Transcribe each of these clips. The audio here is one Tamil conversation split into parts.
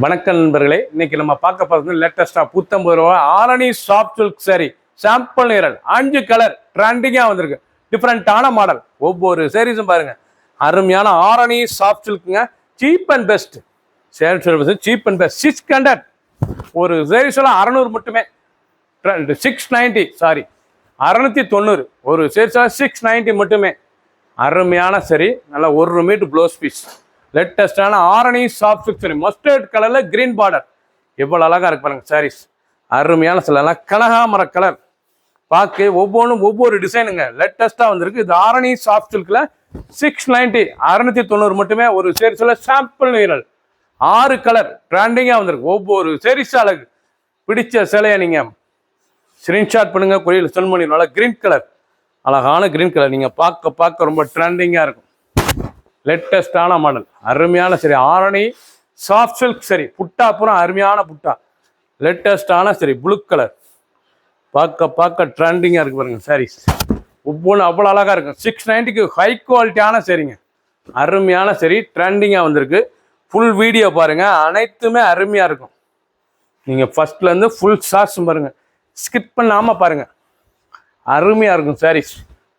வணக்கம் நண்பர்களே, இன்னைக்கு நம்ம பார்க்க போகிறது லேட்டஸ்டா ரூபா Arani soft silk sorry sample நிரல் 5 கலர் ட்ரெண்டிங்கா வந்திருக்கு. டிஃப்ரெண்டான மாடல். ஒவ்வொரு சாரீஸும் பாருங்க, அருமையான ஆரணி சாஃப்ட் சில்க்குங்க. Cheap and best sale service, cheap and best 600. ஒரு சாரீஸ் எல்லாம் 600 மட்டுமே. 690 சாரி 690. ஒரு சாரீஸ் 690 மட்டுமே. அருமையான சரி, நல்லா 1 மீட்டர் ப்ளவுஸ் பீஸ். லேட்டஸ்டான Arani soft silk sari mustard கலர்ல கிரீன் பார்டர். எவ்வளவு அழகா இருக்கு பாருங்க சாரீஸ். அருமையான சில கனகாமர கலர். பார்க்க ஒவ்வொன்றும் ஒவ்வொரு டிசைனுங்க. லேட்டஸ்டா வந்திருக்கு. இது ஆரணி சாஃப்ட் சில்க்ல 690 690 மட்டுமே. ஒரு சாரீஸ்ல சாம்பிள் நிரல் 6 கலர் ட்ரெண்டிங்கா வந்திருக்கு. ஒவ்வொரு சாரீஸ் அழகு. பிடிச்ச சிலையை நீங்க ஸ்கிரீன்ஷாட் பண்ணுங்க, கொரியர் சென்ட் பண்ணிடுவாங்க. கிரீன் கலர், அழகான கிரீன் கலர். நீங்க பார்க்க ரொம்ப ட்ரெண்டிங்கா இருக்கும். லேட்டஸ்டான மாடல், அருமையான சரி ஆரணி சாஃப்ட் சில்க் சரி. புட்டா பூரா அருமையான புட்டா. லேட்டஸ்டான சரி ப்ளூ கலர். பார்க்க ட்ரெண்டிங்காக இருக்கு பாருங்க சாரீஸ். ஒவ்வொன்றும் அவ்வளோ அழகாக இருக்கும். 690க்கு ஹை குவாலிட்டியான சரிங்க. அருமையான சரி ட்ரெண்டிங்காக வந்திருக்கு. ஃபுல் வீடியோ பாருங்க, அனைத்துமே அருமையாக இருக்கும். நீங்கள் ஃபர்ஸ்ட்லேருந்து ஃபுல் ஷார்ட்ஸ் பாருங்க, ஸ்கிப் பண்ணாமல் பாருங்க. அருமையாக இருக்கும் saris.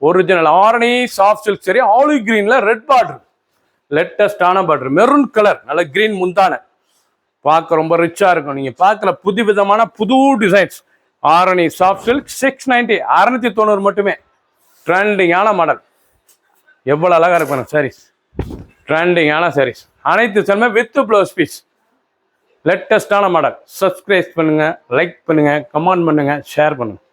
Original Arani soft silk sari olive கிரீன்ல ரெட் பார்டர். லேட்டஸ்டான பார்டர் மெரூன் கலர், நல்ல கிரீன் முந்தான. பார்க்க ரொம்ப ரிச்சா இருக்கும். நீங்க பார்க்கல புதுவிதமான புது டிசைன்ஸ். ஆரணி சாஃப்ட் சில்க் 690 690 மட்டுமே. ட்ரெண்டிங்கான மாடல். எவ்வளவு அழகா இருக்கும் சாரீஸ். ட்ரெண்டிங்கான சாரீஸ் அனைத்து செல்மே வித் ப்ளவுஸ் பீஸ். லேட்டஸ்டான மாடல். சப்ஸ்கிரைப் பண்ணுங்க, லைக் பண்ணுங்க, கமெண்ட் பண்ணுங்க, ஷேர் பண்ணுங்க.